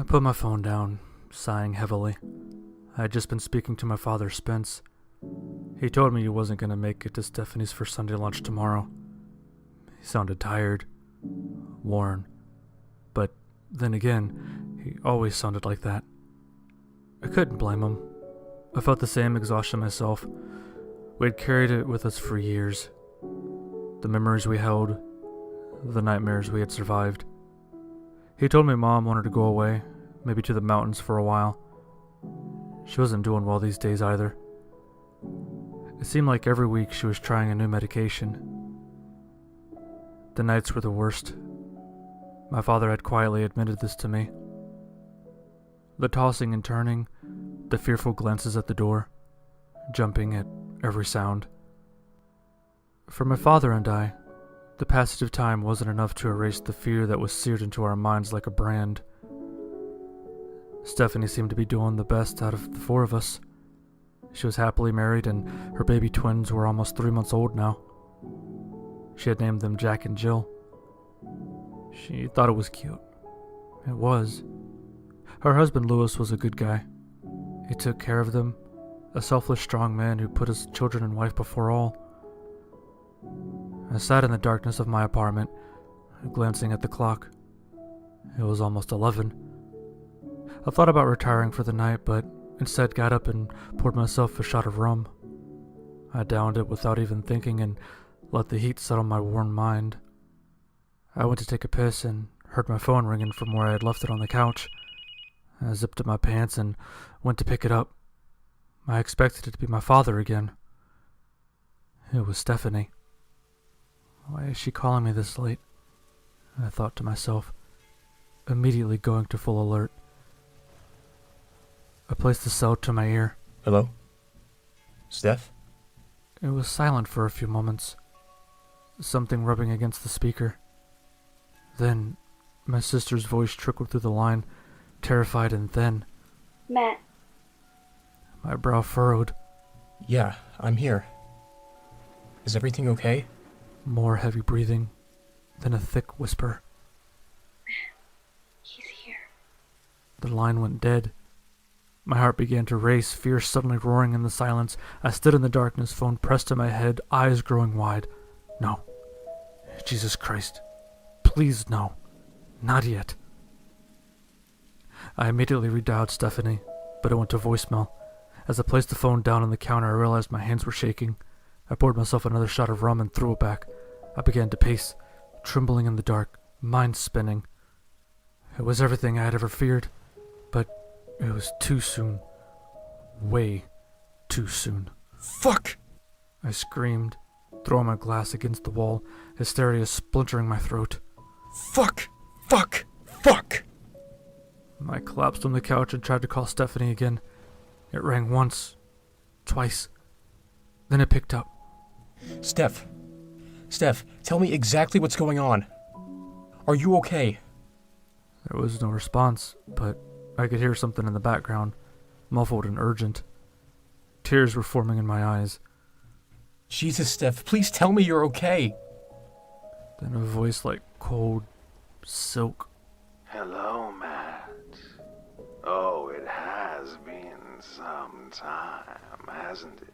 put my phone down, sighing heavily. I had just been speaking to my father, Spence. He told me he wasn't going to make it to Stephanie's for Sunday lunch tomorrow. He sounded tired, worn. But then again, he always sounded like that. I couldn't blame him. I felt the same exhaustion myself. We had carried it with us for years. The memories we held, the nightmares we had survived. He told me Mom wanted to go away, maybe to the mountains for a while. She wasn't doing well these days either. It seemed like every week she was trying a new medication. The nights were the worst. My father had quietly admitted this to me. The tossing and turning, the fearful glances at the door, jumping at every sound. For my father and I, the passage of time wasn't enough to erase the fear that was seared into our minds like a brand. Stephanie seemed to be doing the best out of the four of us. She was happily married, and her baby twins were almost 3 months old now. She had named them Jack and Jill. She thought it was cute. It was. Her husband Louis was a good guy. He took care of them, a selfless, strong man who put his children and wife before all. I sat in the darkness of my apartment, glancing at the clock. It was almost 11. I thought about retiring for the night, but instead got up and poured myself a shot of rum. I downed it without even thinking and let the heat settle my worn mind. I went to take a piss and heard my phone ringing from where I had left it on the couch. I zipped up my pants and went to pick it up. I expected it to be my father again. It was Stephanie. Why is she calling me this late? I thought to myself, immediately going to full alert. I placed the cell to my ear. Hello? Steph? It was silent for a few moments, something rubbing against the speaker. Then, my sister's voice trickled through the line, terrified and thin. Matt. My brow furrowed. Yeah, I'm here. Is everything okay? More heavy breathing, then a thick whisper. He's here. The line went dead. My heart began to race, fear suddenly roaring in the silence. I stood in the darkness, phone pressed to my head, eyes growing wide. No. Jesus Christ. Please no. Not yet. I immediately redialed Stephanie, but it went to voicemail. As I placed the phone down on the counter, I realized my hands were shaking. I poured myself another shot of rum and threw it back. I began to pace, trembling in the dark, mind spinning. It was everything I had ever feared, but it was too soon. Way too soon. Fuck! I screamed, throwing my glass against the wall, hysteria splintering my throat. Fuck! Fuck! Fuck! I collapsed on the couch and tried to call Stephanie again. It rang once, twice, then it picked up. Steph, tell me exactly what's going on. Are you okay? There was no response, but I could hear something in the background, muffled and urgent. Tears were forming in my eyes. Jesus, Steph, please tell me you're okay. Then a voice like cold silk. Hello, Matt. Oh, it has been some time, hasn't it?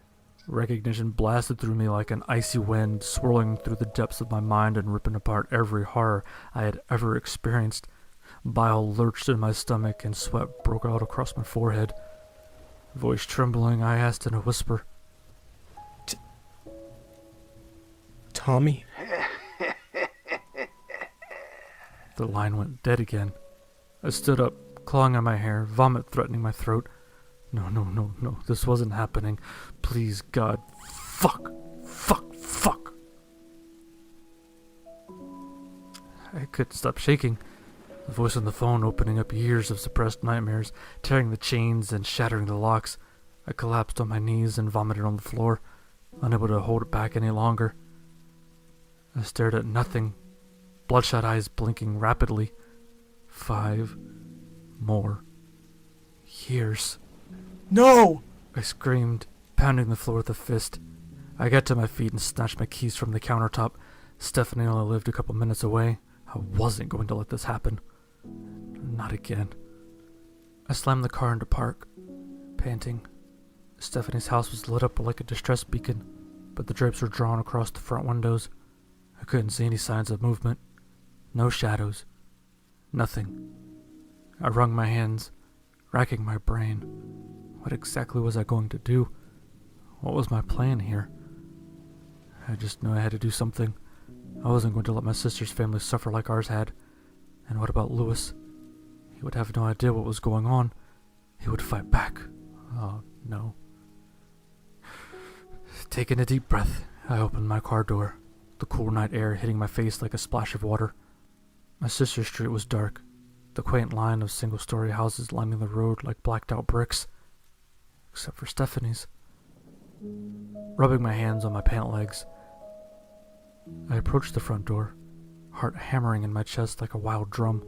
Recognition blasted through me like an icy wind, swirling through the depths of my mind and ripping apart every horror I had ever experienced. Bile lurched in my stomach and sweat broke out across my forehead. Voice trembling, I asked in a whisper. Tommy? The line went dead again. I stood up, clawing at my hair, vomit threatening my throat. No, this wasn't happening. Please, God. Fuck. I couldn't stop shaking. The voice on the phone opening up years of suppressed nightmares, tearing the chains and shattering the locks. I collapsed on my knees and vomited on the floor, unable to hold it back any longer. I stared at nothing, bloodshot eyes blinking rapidly. 5 more years. No! I screamed, pounding the floor with a fist. I got to my feet and snatched my keys from the countertop. Stephanie only lived a couple minutes away. I wasn't going to let this happen. Not again. I slammed the car into park, panting. Stephanie's house was lit up like a distress beacon, but the drapes were drawn across the front windows. I couldn't see any signs of movement. No shadows. Nothing. I wrung my hands, racking my brain. What exactly was I going to do? What was my plan here? I just knew I had to do something. I wasn't going to let my sister's family suffer like ours had. And what about Lewis? He would have no idea what was going on. He would fight back. Oh, no. Taking a deep breath, I opened my car door, the cool night air hitting my face like a splash of water. My sister's street was dark, the quaint line of single-story houses lining the road like blacked-out bricks, except for Stephanie's. Rubbing my hands on my pant legs, I approached the front door, heart hammering in my chest like a wild drum.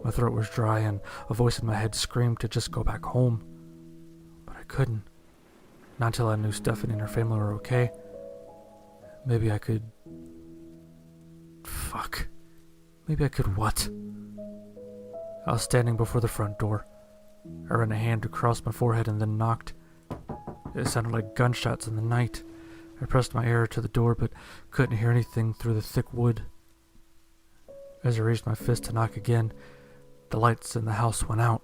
My throat was dry and a voice in my head screamed to just go back home. But I couldn't. Not until I knew Stephanie and her family were okay. Maybe I could... Fuck. Maybe I could what? I was standing before the front door. I ran a hand across my forehead and then knocked. It sounded like gunshots in the night. I pressed my ear to the door but couldn't hear anything through the thick wood. As I raised my fist to knock again, the lights in the house went out.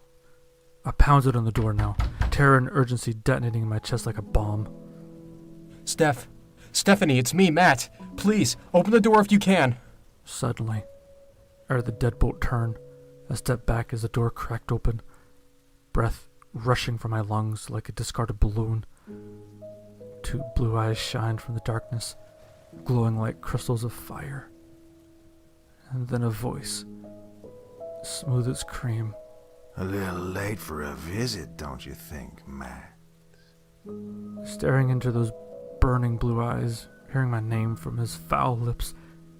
I pounded on the door now, terror and urgency detonating in my chest like a bomb. Stephanie, it's me, Matt. Please, open the door if you can. Suddenly, I heard the deadbolt turn. I stepped back as the door cracked open, breath rushing from my lungs like a discarded balloon. Two blue eyes shined from the darkness, glowing like crystals of fire. And then a voice, smooth as cream. A little late for a visit, don't you think, Matt? Staring into those burning blue eyes, hearing my name from his foul lips,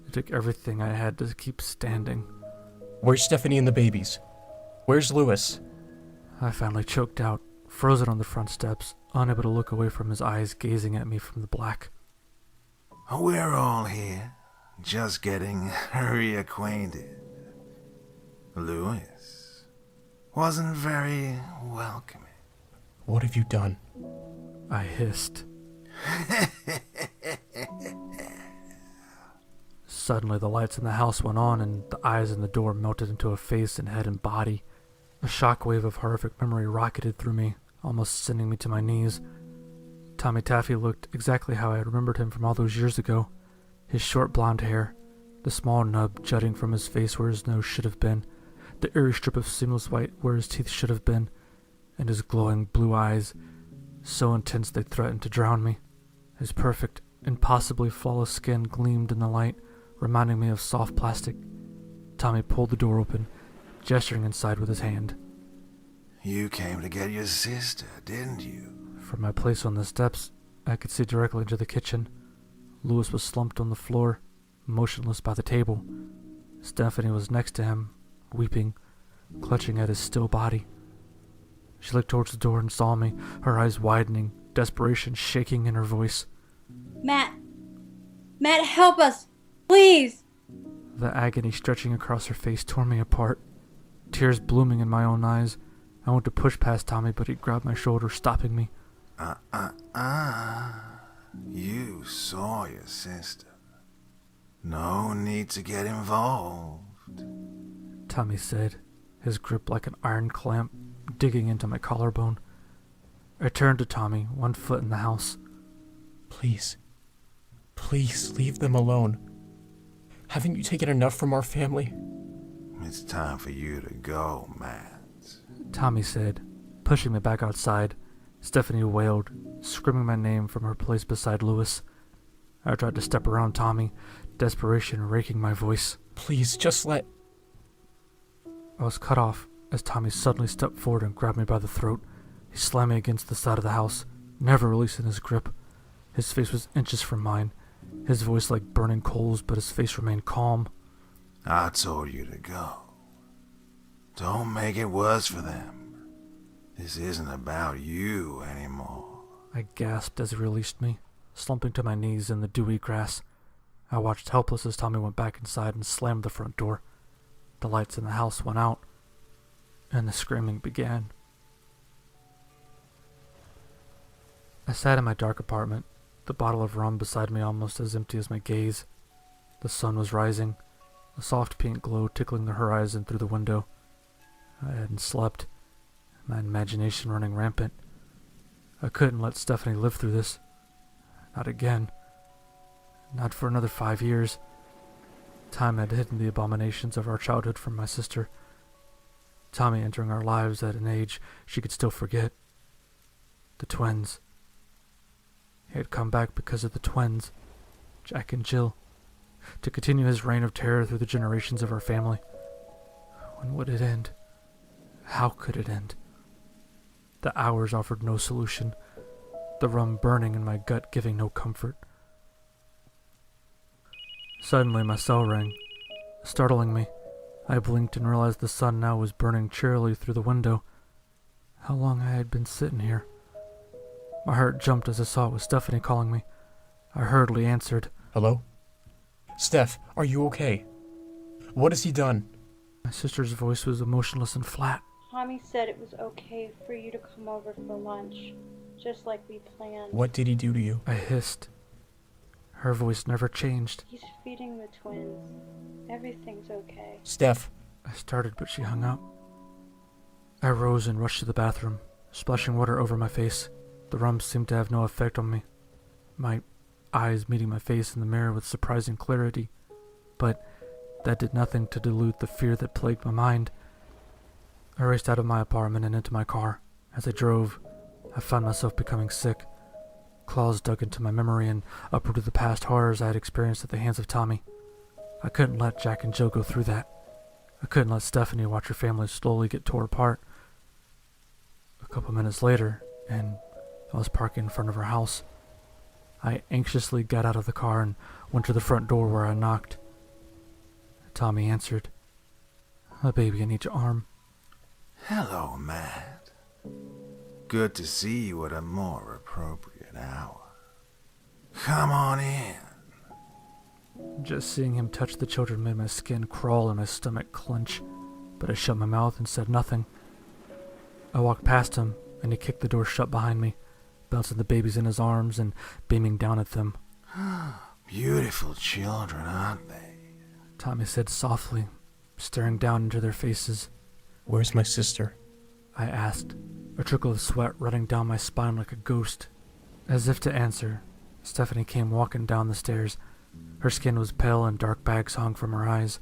it took everything I had to keep standing. Where's Stephanie and the babies? Where's Lewis? I finally choked out, frozen on the front steps, unable to look away from his eyes gazing at me from the black. We're all here, just getting reacquainted. Lewis wasn't very welcoming. What have you done? I hissed. Suddenly the lights in the house went on and the eyes in the door melted into a face and head and body. A shockwave of horrific memory rocketed through me, almost sending me to my knees. Tommy Taffy looked exactly how I had remembered him from all those years ago. His short blonde hair, the small nub jutting from his face where his nose should have been, the eerie strip of seamless white where his teeth should have been, and his glowing blue eyes, so intense they threatened to drown me. His perfect, impossibly flawless skin gleamed in the light, reminding me of soft plastic. Tommy pulled the door open, gesturing inside with his hand. You came to get your sister, didn't you? From my place on the steps, I could see directly into the kitchen. Lewis was slumped on the floor, motionless by the table. Stephanie was next to him, weeping, clutching at his still body. She looked towards the door and saw me, her eyes widening, desperation shaking in her voice. Matt, help us, please! The agony stretching across her face tore me apart, tears blooming in my own eyes. I went to push past Tommy, but he grabbed my shoulder, stopping me. You saw your sister. No need to get involved, Tommy said, his grip like an iron clamp, digging into my collarbone. I turned to Tommy, one foot in the house. Please leave them alone. Haven't you taken enough from our family? It's time for you to go, Matt, Tommy said, pushing me back outside. Stephanie wailed, screaming my name from her place beside Lewis. I tried to step around Tommy, desperation raking my voice. Please, just let... I was cut off as Tommy suddenly stepped forward and grabbed me by the throat. He slammed me against the side of the house, never releasing his grip. His face was inches from mine, his voice like burning coals, but his face remained calm. I told you to go. Don't make it worse for them. This isn't about you anymore. I gasped as he released me, slumping to my knees in the dewy grass. I watched helpless as Tommy went back inside and slammed the front door. The lights in the house went out, and the screaming began. I sat in my dark apartment, the bottle of rum beside me almost as empty as my gaze. The sun was rising, a soft pink glow tickling the horizon through the window. I hadn't slept, my imagination running rampant. I couldn't let Stephanie live through this. Not again. Not for another 5 years. Time had hidden the abominations of our childhood from my sister. Tommy entering our lives at an age she could still forget. The twins. He had come back because of the twins, Jack and Jill, to continue his reign of terror through the generations of our family. When would it end? How could it end? The hours offered no solution, the rum burning in my gut giving no comfort. Suddenly my cell rang, startling me. I blinked and realized the sun now was burning cheerily through the window. How long I had been sitting here. My heart jumped as I saw it was Stephanie calling me. I hurriedly answered. Hello? Steph, are you okay? What has he done? My sister's voice was emotionless and flat. Tommy said it was okay for you to come over for lunch, just like we planned. What did he do to you? I hissed. Her voice never changed. He's feeding the twins. Everything's okay. Steph. I started, but she hung up. I rose and rushed to the bathroom, splashing water over my face. The rum seemed to have no effect on me, my eyes meeting my face in the mirror with surprising clarity, but that did nothing to dilute the fear that plagued my mind. I raced out of my apartment and into my car. As I drove, I found myself becoming sick. Claws dug into my memory and uprooted the past horrors I had experienced at the hands of Tommy. I couldn't let Jack and Jill go through that. I couldn't let Stephanie watch her family slowly get tore apart. A couple minutes later, and I was parking in front of her house. I anxiously got out of the car and went to the front door where I knocked. Tommy answered. A baby in each arm. Hello, Matt. Good to see you at a more appropriate hour. Come on in. Just seeing him touch the children made my skin crawl and my stomach clench, but I shut my mouth and said nothing. I walked past him, and he kicked the door shut behind me, bouncing the babies in his arms and beaming down at them. Beautiful children, aren't they? Tommy said softly, staring down into their faces. Where's my sister? I asked, a trickle of sweat running down my spine like a ghost. As if to answer, Stephanie came walking down the stairs. Her skin was pale and dark bags hung from her eyes.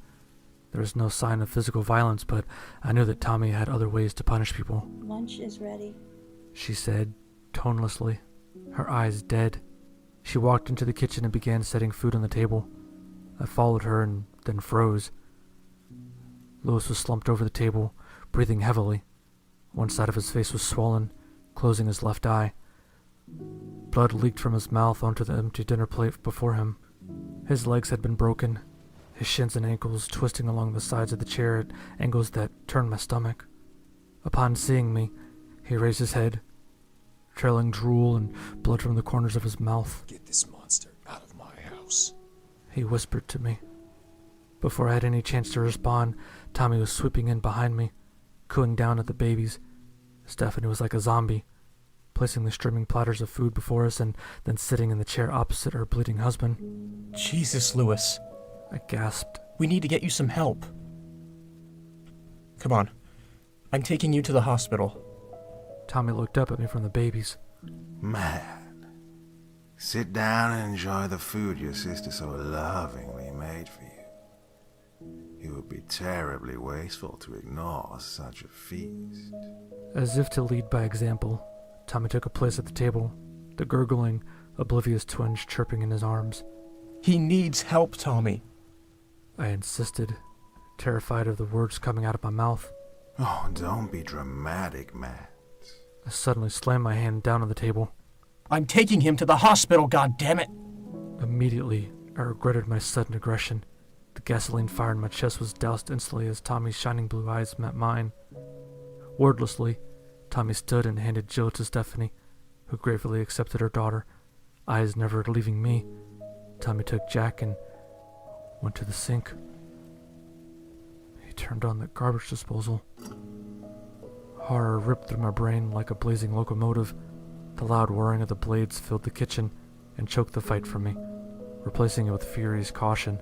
There was no sign of physical violence, but I knew that Tommy had other ways to punish people. Lunch is ready, she said, tonelessly, her eyes dead. She walked into the kitchen and began setting food on the table. I followed her and then froze. Louis was slumped over the table, breathing heavily. One side of his face was swollen, closing his left eye. Blood leaked from his mouth onto the empty dinner plate before him. His legs had been broken, his shins and ankles twisting along the sides of the chair at angles that turned my stomach. Upon seeing me, he raised his head, trailing drool and blood from the corners of his mouth. Get this monster out of my house, he whispered to me. Before I had any chance to respond, Tommy was sweeping in behind me, cooing down at the babies. Stephanie was like a zombie, placing the streaming platters of food before us and then sitting in the chair opposite her bleeding husband. Jesus, Louis. I gasped. We need to get you some help. Come on. I'm taking you to the hospital. Tommy looked up at me from the babies. Matt, sit down and enjoy the food your sister so lovingly made for you. It would be terribly wasteful to ignore such a feast. As if to lead by example, Tommy took a place at the table, the gurgling, oblivious twins chirping in his arms. He needs help, Tommy. I insisted, terrified of the words coming out of my mouth. Oh, don't be dramatic, Matt. I suddenly slammed my hand down on the table. I'm taking him to the hospital, goddammit! Immediately, I regretted my sudden aggression. The gasoline fire in my chest was doused instantly as Tommy's shining blue eyes met mine. Wordlessly, Tommy stood and handed Jill to Stephanie, who gratefully accepted her daughter, eyes never leaving me. Tommy took Jack and went to the sink. He turned on the garbage disposal. Horror ripped through my brain like a blazing locomotive. The loud whirring of the blades filled the kitchen and choked the fight from me, replacing it with furious caution.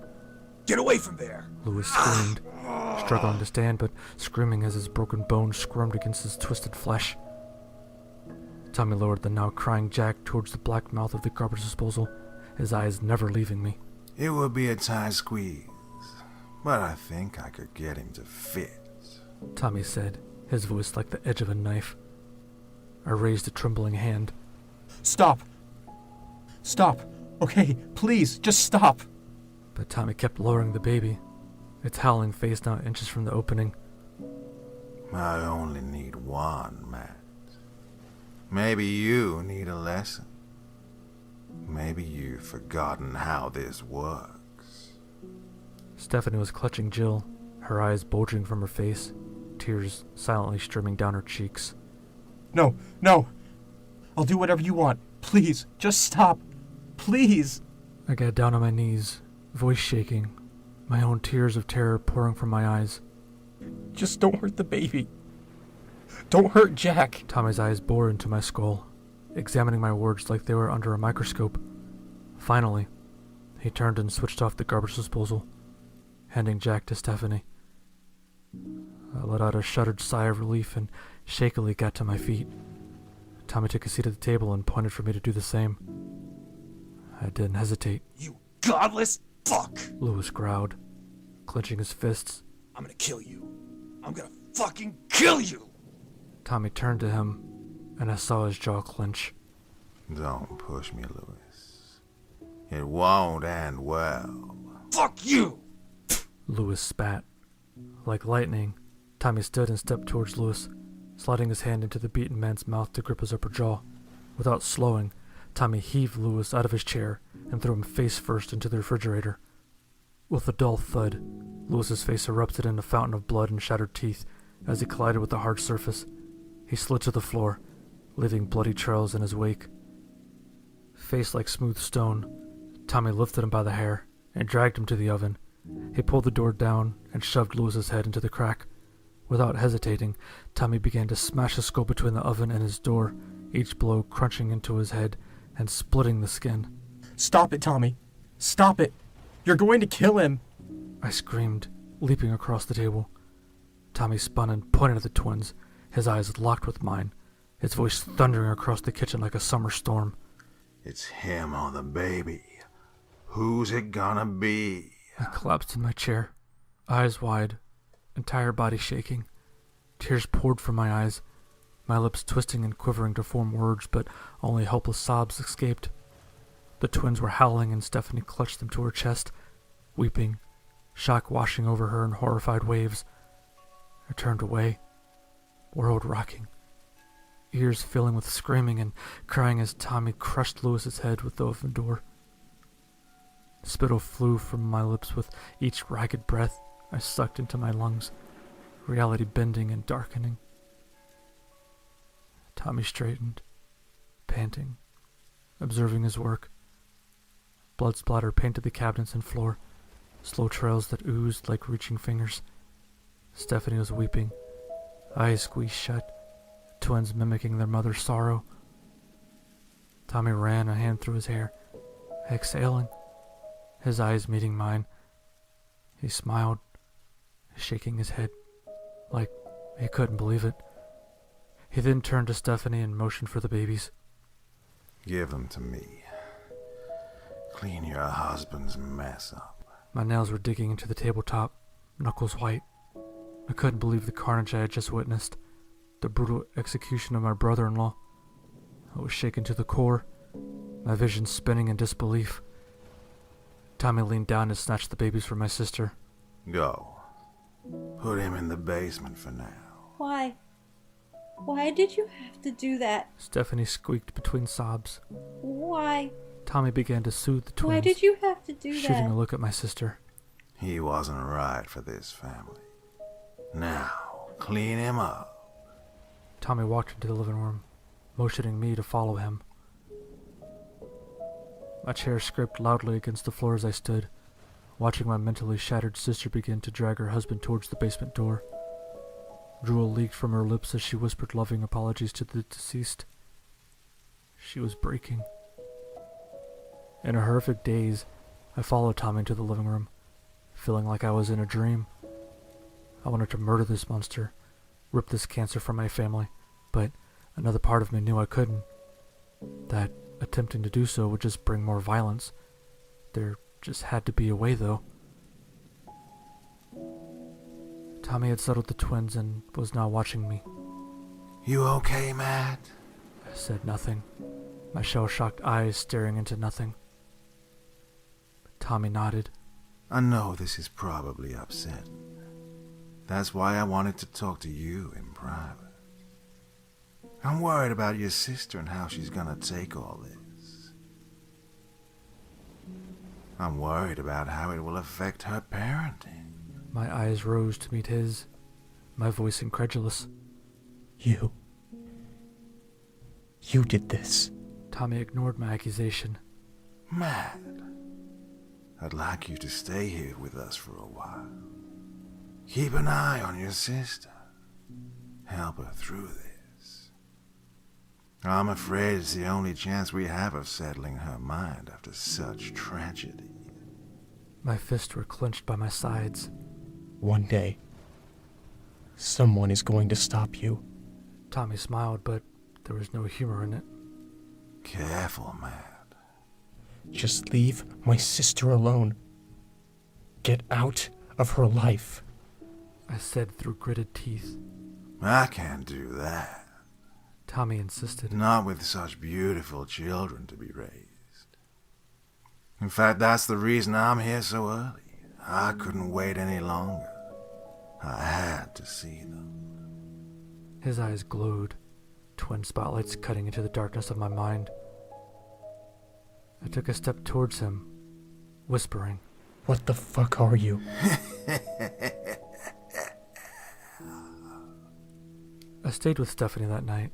Get away from there! Lewis screamed, struggling to stand, but screaming as his broken bones squirmed against his twisted flesh. Tommy lowered the now crying Jack towards the black mouth of the garbage disposal, his eyes never leaving me. It would be a tight squeeze, but I think I could get him to fit. Tommy said, his voice like the edge of a knife. I raised a trembling hand. Stop! Stop! Okay, please, just stop! But Tommy kept lowering the baby, its howling face now inches from the opening. I only need one, Matt. Maybe you need a lesson. Maybe you've forgotten how this works. Stephanie was clutching Jill, her eyes bulging from her face, tears silently streaming down her cheeks. No, no! I'll do whatever you want. Please, just stop. Please! I got down on my knees, voice shaking, my own tears of terror pouring from my eyes. Just don't hurt the baby. Don't hurt Jack. Tommy's eyes bored into my skull, examining my words like they were under a microscope. Finally, he turned and switched off the garbage disposal, handing Jack to Stephanie. I let out a shuddered sigh of relief and shakily got to my feet. Tommy took a seat at the table and pointed for me to do the same. I didn't hesitate. You godless fuck! Lewis growled, clenching his fists. I'm gonna kill you. I'm gonna fucking kill you! Tommy turned to him, and I saw his jaw clench. Don't push me, Lewis. It won't end well. Fuck you! Lewis spat. Like lightning, Tommy stood and stepped towards Lewis, sliding his hand into the beaten man's mouth to grip his upper jaw. Without slowing, Tommy heaved Lewis out of his chair and threw him face first into the refrigerator. With a dull thud, Lewis's face erupted in a fountain of blood and shattered teeth as he collided with the hard surface. He slid to the floor, leaving bloody trails in his wake. Faced like smooth stone, Tommy lifted him by the hair and dragged him to the oven. He pulled the door down and shoved Lewis's head into the crack. Without hesitating, Tommy began to smash his skull between the oven and his door, each blow crunching into his head and splitting the skin. Stop it, Tommy. Stop it. You're going to kill him. I screamed, leaping across the table. Tommy spun and pointed at the twins, his eyes locked with mine, his voice thundering across the kitchen like a summer storm. It's him or the baby. Who's it gonna be? I collapsed in my chair, eyes wide, entire body shaking. Tears poured from my eyes, my lips twisting and quivering to form words, but only helpless sobs escaped. The twins were howling and Stephanie clutched them to her chest, weeping, shock washing over her in horrified waves. I turned away, world rocking, ears filling with screaming and crying as Tommy crushed Lewis's head with the oven door. Spittle flew from my lips with each ragged breath I sucked into my lungs, reality bending and darkening. Tommy straightened, panting, observing his work. Blood splatter painted the cabinets and floor, slow trails that oozed like reaching fingers. Stephanie was weeping, eyes squeezed shut, twins mimicking their mother's sorrow. Tommy ran a hand through his hair, exhaling, his eyes meeting mine. He smiled, shaking his head, like he couldn't believe it. He then turned to Stephanie and motioned for the babies. Give them to me. Clean your husband's mess up. My nails were digging into the tabletop, knuckles white. I couldn't believe the carnage I had just witnessed, the brutal execution of my brother-in-law. I was shaken to the core, my vision spinning in disbelief. Tommy leaned down and snatched the babies from my sister. Go. Put him in the basement for now. Why? Why did you have to do that? Stephanie squeaked between sobs. Why? Tommy began to soothe the twins, Why did you have to do shooting that? a look at my sister. He wasn't right for this family. Now, clean him up. Tommy walked into the living room, motioning me to follow him. My chair scraped loudly against the floor as I stood, watching my mentally shattered sister begin to drag her husband towards the basement door. Drool leaked from her lips as she whispered loving apologies to the deceased. She was breaking. In a horrific daze, I followed Tommy into the living room, feeling like I was in a dream. I wanted to murder this monster, rip this cancer from my family, but another part of me knew I couldn't. That attempting to do so would just bring more violence. There just had to be a way, though. Tommy had settled the twins and was now watching me. You okay, Matt? I said nothing, my shell-shocked eyes staring into nothing. Tommy nodded. I know this is probably upsetting. That's why I wanted to talk to you in private. I'm worried about your sister and how she's gonna take all this. I'm worried about how it will affect her parenting. My eyes rose to meet his, my voice incredulous. You did this. Tommy ignored my accusation. Matt, I'd like you to stay here with us for a while. Keep an eye on your sister. Help her through this. I'm afraid it's the only chance we have of settling her mind after such tragedy. My fists were clenched by my sides. One day, someone is going to stop you. Tommy smiled, but there was no humor in it. Careful, Matt. Just leave my sister alone. Get out of her life. I said through gritted teeth. I can't do that. Tommy insisted. Not with such beautiful children to be raised. In fact, that's the reason I'm here so early. I couldn't wait any longer. I had to see them. His eyes glowed, twin spotlights cutting into the darkness of my mind. I took a step towards him, whispering. What the fuck are you? I stayed with Stephanie that night.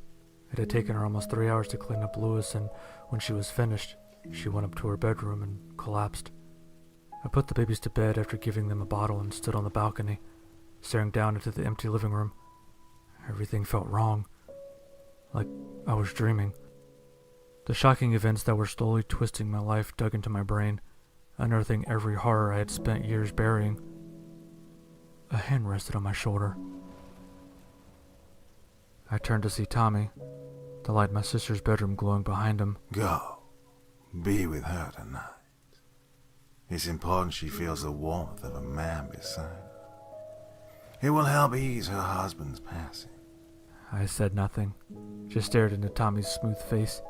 It had taken her almost 3 hours to clean up Lewis, and when she was finished, she went up to her bedroom and collapsed. I put the babies to bed after giving them a bottle and stood on the balcony, staring down into the empty living room. Everything felt wrong, like I was dreaming. The shocking events that were slowly twisting my life dug into my brain, unearthing every horror I had spent years burying. A hand rested on my shoulder. I turned to see Tommy, the light in my sister's bedroom glowing behind him. Go. Be with her tonight. It's important she feels the warmth of a man beside her. It will help ease her husband's passing. I said nothing, just stared into Tommy's smooth face.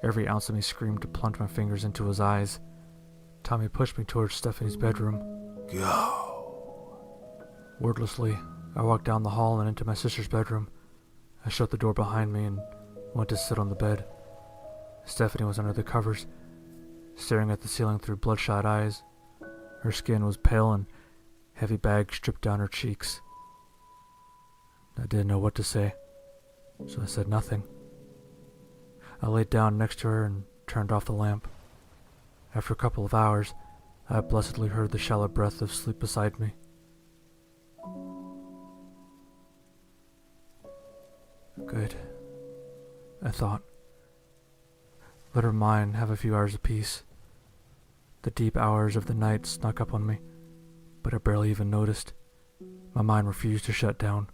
Every ounce of me screamed to plunge my fingers into his eyes. Tommy pushed me towards Stephanie's bedroom. Go. Wordlessly, I walked down the hall and into my sister's bedroom. I shut the door behind me and went to sit on the bed. Stephanie was under the covers, staring at the ceiling through bloodshot eyes. Her skin was pale and heavy bags dripped down her cheeks. I didn't know what to say, so I said nothing. I laid down next to her and turned off the lamp. After a couple of hours, I blessedly heard the shallow breath of sleep beside me. Good, I thought. Let her mind have a few hours of peace. The deep hours of the night snuck up on me, but I barely even noticed. My mind refused to shut down.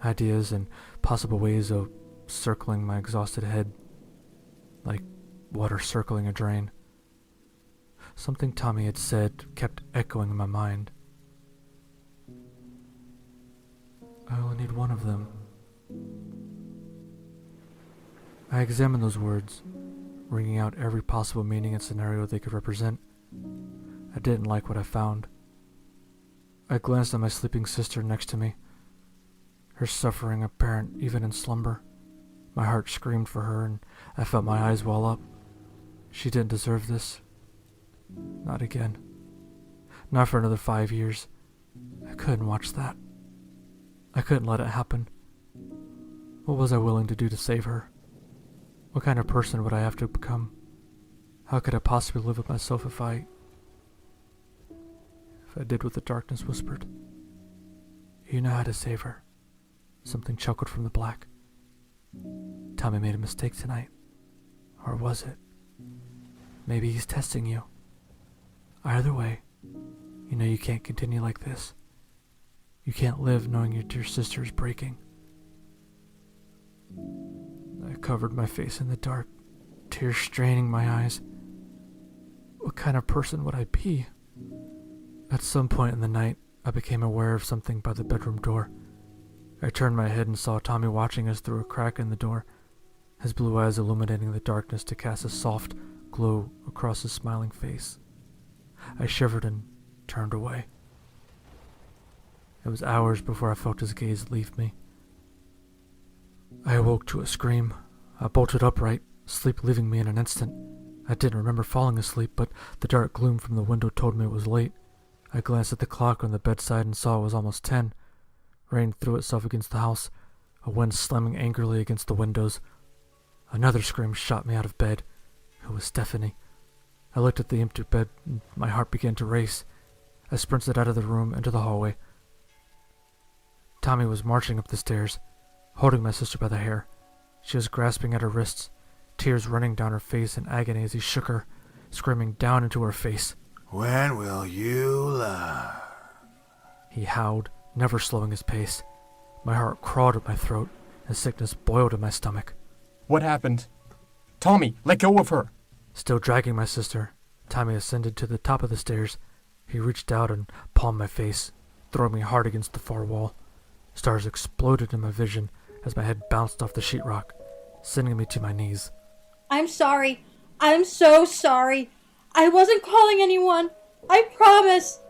Ideas and possible ways of circling my exhausted head, like water circling a drain. Something Tommy had said kept echoing in my mind. I only need one of them. I examined those words, wringing out every possible meaning and scenario they could represent. I didn't like what I found. I glanced at my sleeping sister next to me, her suffering apparent even in slumber. My heart screamed for her, and I felt my eyes well up. She didn't deserve this. Not again. Not for another 5 years. I couldn't watch that. I couldn't let it happen. What was I willing to do to save her? What kind of person would I have to become? How could I possibly live with myself if I did what the darkness whispered? You know how to save her. Something chuckled from the black. Tommy made a mistake tonight. Or was it? Maybe he's testing you. Either way, you know you can't continue like this. You can't live knowing your dear sister is breaking. I covered my face in the dark, tears straining my eyes. What kind of person would I be? At some point in the night, I became aware of something by the bedroom door. I turned my head and saw Tommy watching us through a crack in the door, his blue eyes illuminating the darkness to cast a soft glow across his smiling face. I shivered and turned away. It was hours before I felt his gaze leave me. I awoke to a scream. I bolted upright, sleep leaving me in an instant. I didn't remember falling asleep, but the dark gloom from the window told me it was late. I glanced at the clock on the bedside and saw it was almost 10. Rain threw itself against the house, a wind slamming angrily against the windows. Another scream shot me out of bed. It was Stephanie. I looked at the empty bed and my heart began to race. I sprinted out of the room into the hallway. Tommy was marching up the stairs, holding my sister by the hair. She was grasping at her wrists, tears running down her face in agony as he shook her, screaming down into her face. When will you learn? He howled, never slowing his pace. My heart crawled at my throat, and sickness boiled in my stomach. What happened? Tommy, let go of her! Still dragging my sister, Tommy ascended to the top of the stairs. He reached out and palmed my face, throwing me hard against the far wall. Stars exploded in my vision as my head bounced off the sheetrock, sending me to my knees. I'm sorry. I'm so sorry. I wasn't calling anyone. I promise.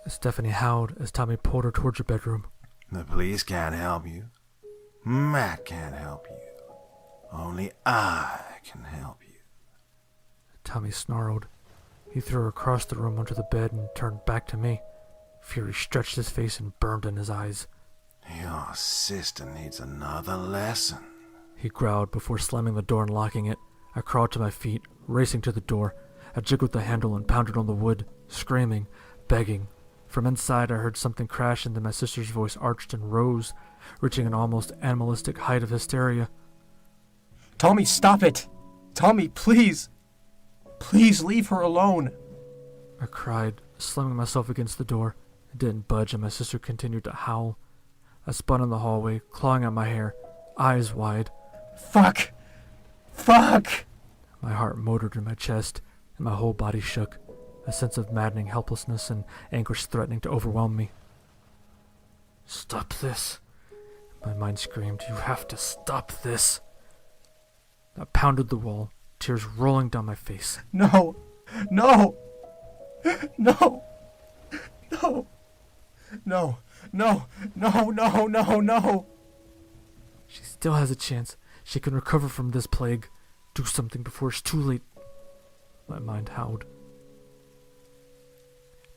Stephanie howled as Tommy pulled her towards her bedroom. The police can't help you. Matt can't help you. Only I can help you. Tommy snarled. He threw her across the room onto the bed and turned back to me. Fury stretched his face and burned in his eyes. Your sister needs another lesson, He growled before slamming the door and locking it. I crawled to my feet, racing to the door. I jiggled the handle and pounded on the wood, screaming, begging. From inside I heard something crash and then my sister's voice arched and rose, reaching an almost animalistic height of hysteria. Tommy, stop it! Tommy, please! Please leave her alone! I cried, slamming myself against the door. It didn't budge and my sister continued to howl. I spun in the hallway, clawing at my hair, eyes wide. Fuck! Fuck! My heart motored in my chest, and my whole body shook, a sense of maddening helplessness and anguish threatening to overwhelm me. Stop this! My mind screamed, you have to stop this! I pounded the wall, tears rolling down my face. No! No! No! No! No! No! No! No! No! No! She still has a chance. She can recover from this plague. Do something before it's too late. My mind howled.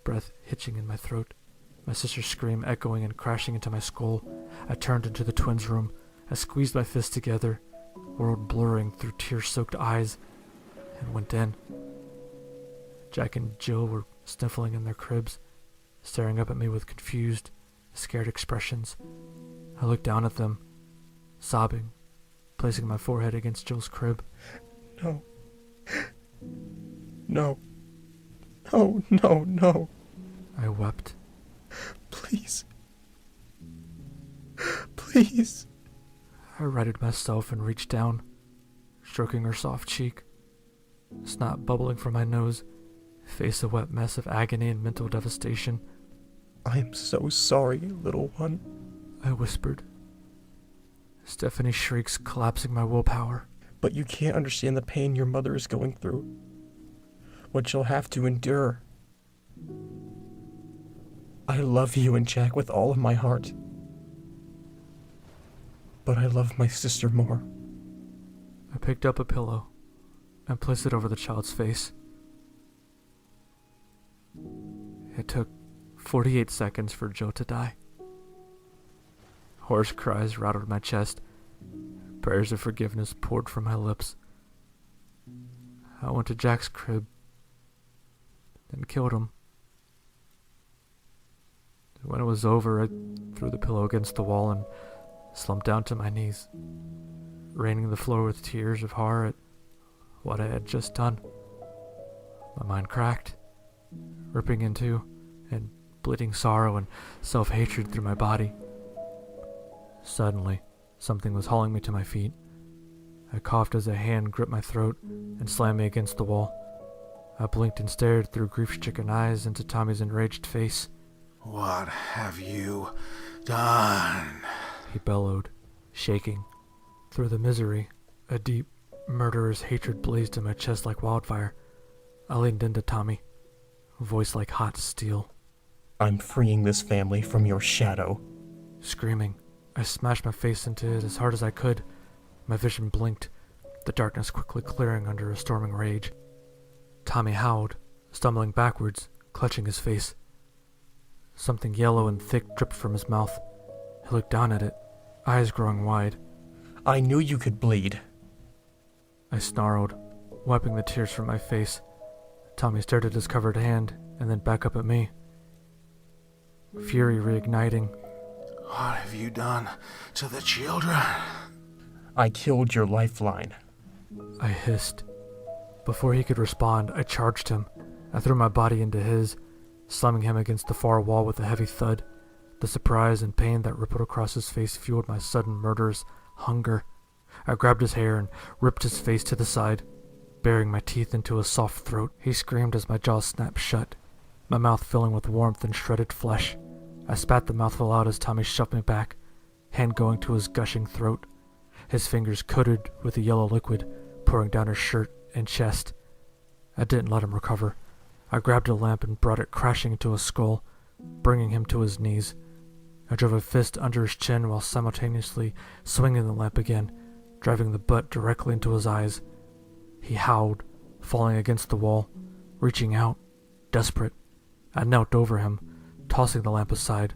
Breath hitching in my throat. My sister's scream echoing and crashing into my skull. I turned into the twins' room. I squeezed my fists together, world blurring through tear-soaked eyes, and went in. Jack and Jill were sniffling in their cribs, staring up at me with confused, scared expressions. I looked down at them, sobbing, placing my forehead against Jill's crib. No. No. No, no, no. I wept. Please. Please. I righted myself and reached down, stroking her soft cheek. Snot bubbling from my nose, face a wet mess of agony and mental devastation. I am so sorry, little one. I whispered. Stephanie's shrieks collapsing my willpower. But you can't understand the pain your mother is going through. What she'll have to endure. I love you and Jack with all of my heart. But I love my sister more. I picked up a pillow and placed it over the child's face. It took 48 seconds for Joe to die. Hoarse cries rattled my chest. Prayers of forgiveness poured from my lips. I went to Jack's crib, then killed him. When it was over, I threw the pillow against the wall and slumped down to my knees, raining the floor with tears of horror at what I had just done. My mind cracked, ripping into and bleeding sorrow and self-hatred through my body. Suddenly, something was hauling me to my feet. I coughed as a hand gripped my throat and slammed me against the wall. I blinked and stared through grief-stricken eyes into Tommy's enraged face. What have you done? He bellowed, shaking. Through the misery, a deep, murderous hatred blazed in my chest like wildfire. I leaned into Tommy, voice like hot steel. I'm freeing this family from your shadow. Screaming, I smashed my face into it as hard as I could. My vision blinked, the darkness quickly clearing under a storming rage. Tommy howled, stumbling backwards, clutching his face. Something yellow and thick dripped from his mouth. He looked down at it, eyes growing wide. I knew you could bleed. I snarled, wiping the tears from my face. Tommy stared at his covered hand and then back up at me. Fury reigniting. What have you done to the children? I killed your lifeline. I hissed. Before he could respond, I charged him. I threw my body into his, slamming him against the far wall with a heavy thud. The surprise and pain that rippled across his face fueled my sudden murderous hunger. I grabbed his hair and ripped his face to the side, burying my teeth into his soft throat. He screamed as my jaw snapped shut, my mouth filling with warmth and shredded flesh. I spat the mouthful out as Tommy shoved me back, hand going to his gushing throat, his fingers coated with the yellow liquid pouring down his shirt and chest. I didn't let him recover. I grabbed a lamp and brought it crashing into his skull, bringing him to his knees. I drove a fist under his chin while simultaneously swinging the lamp again, driving the butt directly into his eyes. He howled, falling against the wall, reaching out, desperate. I knelt over him, tossing the lamp aside.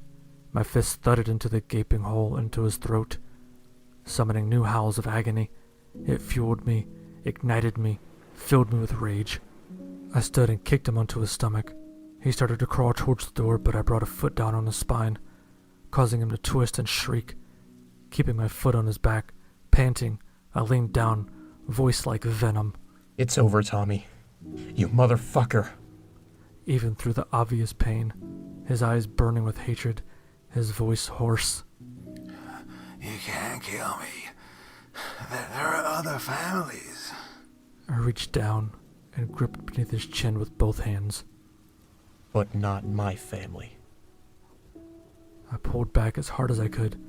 My fist thudded into the gaping hole into his throat, summoning new howls of agony. It fueled me, ignited me, filled me with rage. I stood and kicked him onto his stomach. He started to crawl towards the door, but I brought a foot down on his spine, causing him to twist and shriek. Keeping my foot on his back, panting, I leaned down, voice like venom. It's over, Tommy. You motherfucker. Even through the obvious pain, his eyes burning with hatred, his voice hoarse. You can't kill me. There are other families. I reached down and gripped beneath his chin with both hands. But not my family. I pulled back as hard as I could,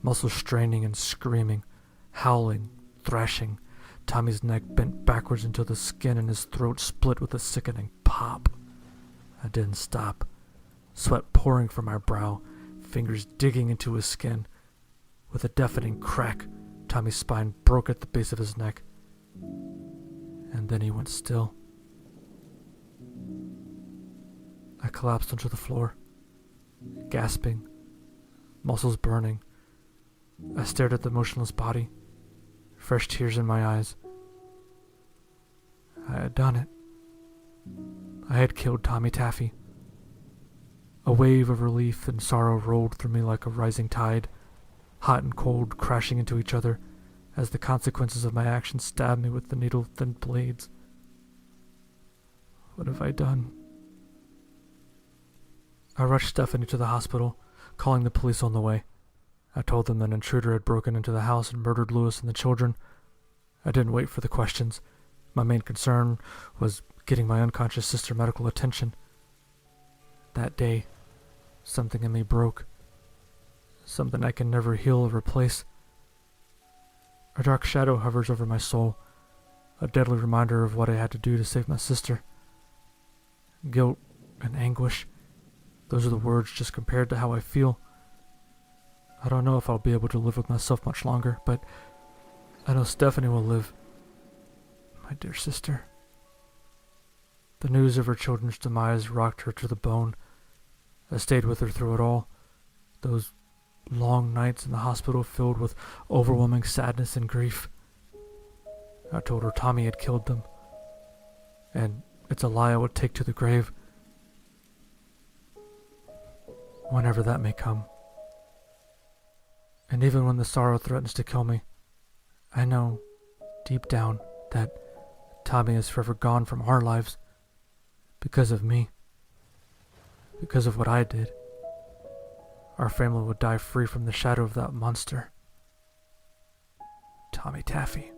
muscles straining and screaming, howling, thrashing. Tommy's neck bent backwards until the skin in his throat split with a sickening pop. I didn't stop, sweat pouring from my brow, fingers digging into his skin. With a deafening crack, Tommy's spine broke at the base of his neck. And then he went still. I collapsed onto the floor, gasping, muscles burning. I stared at the motionless body, fresh tears in my eyes. I had done it. I had killed Tommy Taffy. A wave of relief and sorrow rolled through me like a rising tide, hot and cold crashing into each other as the consequences of my actions stabbed me with the needle-thin blades. What have I done? I rushed Stephanie to the hospital, calling the police on the way. I told them an intruder had broken into the house and murdered Lewis and the children. I didn't wait for the questions. My main concern was getting my unconscious sister medical attention. That day, something in me broke. Something I can never heal or replace. A dark shadow hovers over my soul, a deadly reminder of what I had to do to save my sister. Guilt and anguish, those are the words just compared to how I feel. I don't know if I'll be able to live with myself much longer, but I know Stephanie will live. My dear sister. The news of her children's demise rocked her to the bone. I stayed with her through it all. Those long nights in the hospital filled with overwhelming sadness and grief. I told her Tommy had killed them, and it's a lie I would take to the grave, whenever that may come. And even when the sorrow threatens to kill me, I know, deep down, that Tommy is forever gone from our lives. Because of me. Because of what I did. Our family would die free from the shadow of that monster. Tommy Taffy.